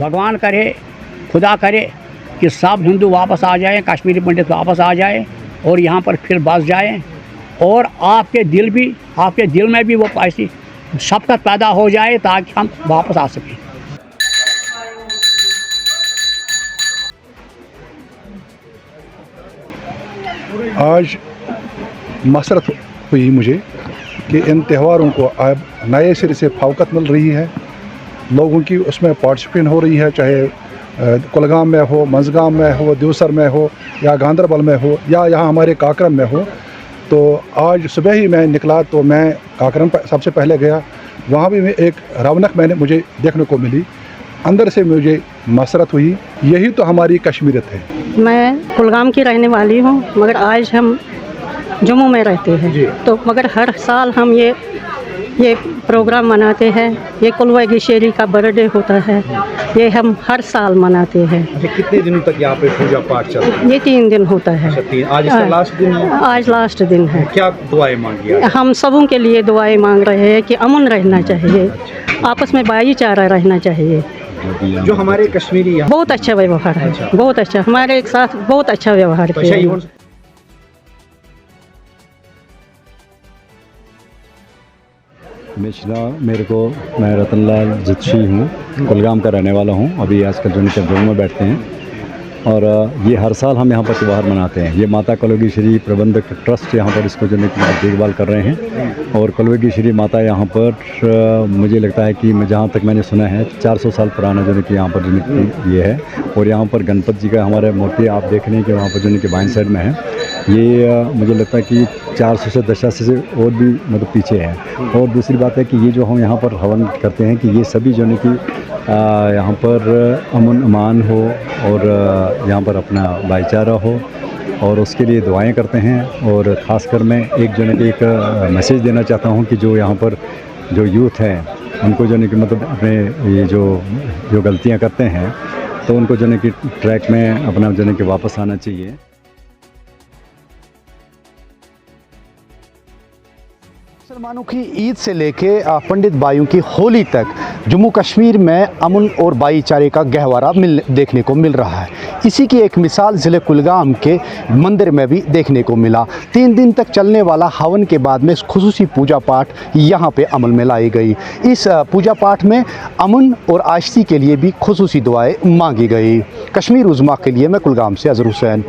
भगवान करे, खुदा करे कि सब हिंदू वापस आ जाएं, कश्मीरी पंडित वापस आ जाएं और यहाँ पर फिर बस जाएं और आपके दिल में भी वो ऐसी शफ़क़त पैदा हो जाए ताकि हम वापस आ सकें। आज मसरत हुई मुझे कि इन त्योहारों को अब नए सिरे से फ़ौक़त मिल रही है, लोगों की उसमें पार्टिसिपेट हो रही है, चाहे कुलगाम में हो, मंजगाम में हो, देवसर में हो या गांदरबल में हो या यहाँ हमारे काकरम में हो। तो आज सुबह ही मैं निकला तो मैं काकरम सबसे पहले गया, वहाँ भी एक रौनक मुझे देखने को मिली, अंदर से मुझे मसरत हुई। यही तो हमारी कश्मीरियत है। मैं कुलगाम की रहने वाली हूँ, मगर आज हम जम्मू में रहते हैं, तो मगर हर साल हम ये प्रोग्राम मनाते हैं। ये कुलवा गिशेरी का बर्थडे होता है, ये हम हर साल मनाते हैं। अच्छा, कितने दिनों तक यहाँ पे पूजा पाठ चलता है? ये 3 दिन होता है। अच्छा, आज इसका लास्ट दिन है? आज लास्ट दिन है। क्या दुआएं मांगी आज? हम सबों के लिए दुआएं मांग रहे हैं कि अमन रहना चाहिए, आपस में भाईचारा रहना चाहिए। जो हमारे कश्मीरी यहाँ बहुत अच्छा व्यवहार है। अच्छा। बहुत अच्छा, हमारे एक साथ बहुत अच्छा व्यवहार तो किया। मैं रतनलाल जित्शी हूँ, कुलगाम का रहने वाला हूँ। अभी आजकल जो जम्मू में बैठते हैं और ये हर साल हम यहाँ पर त्यौहार मनाते हैं। ये माता कलवेगी श्री प्रबंधक ट्रस्ट यहाँ पर इसको जो देखभाल कर रहे हैं और कलवेगी श्री माता यहाँ पर मुझे लगता है कि जहाँ तक मैंने सुना है 400 साल पुराना जो कि यहाँ पर जो ये है। और यहाँ पर गणपति जी का हमारे मूर्ति आप देख रहे हैं कि वहाँ पर जो बाएं साइड में है। ये मुझे लगता है कि 400 से 10 से और भी मतलब पीछे है। और दूसरी बात है कि ये जो हम यहाँ पर हवन करते हैं कि ये सभी जो कि यहाँ पर अमन अमान हो और यहाँ पर अपना भाईचारा हो और उसके लिए दुआएं करते हैं। और ख़ासकर मैं एक मैसेज देना चाहता हूँ कि जो यहाँ पर जो यूथ है उनको जो कि मतलब अपने ये जो गलतियाँ करते हैं तो उनको जो कि ट्रैक में अपना जो कि वापस आना चाहिए। मुसलमानों की ईद से लेके पंडित भाइयों की होली तक जम्मू कश्मीर में अमन और भाईचारे का गहवारा देखने को मिल रहा है। इसी की एक मिसाल ज़िले कुलगाम के मंदिर में भी देखने को मिला। 3 दिन तक चलने वाला हवन के बाद में खुसूसी पूजा पाठ यहाँ पे अमल में लाई गई। इस पूजा पाठ में अमन और आश्ती के लिए भी खुसूसी दुआएं मांगी गई। कश्मीर उज़्मा के लिए मैं कुलगाम से अज़हर हुसैन।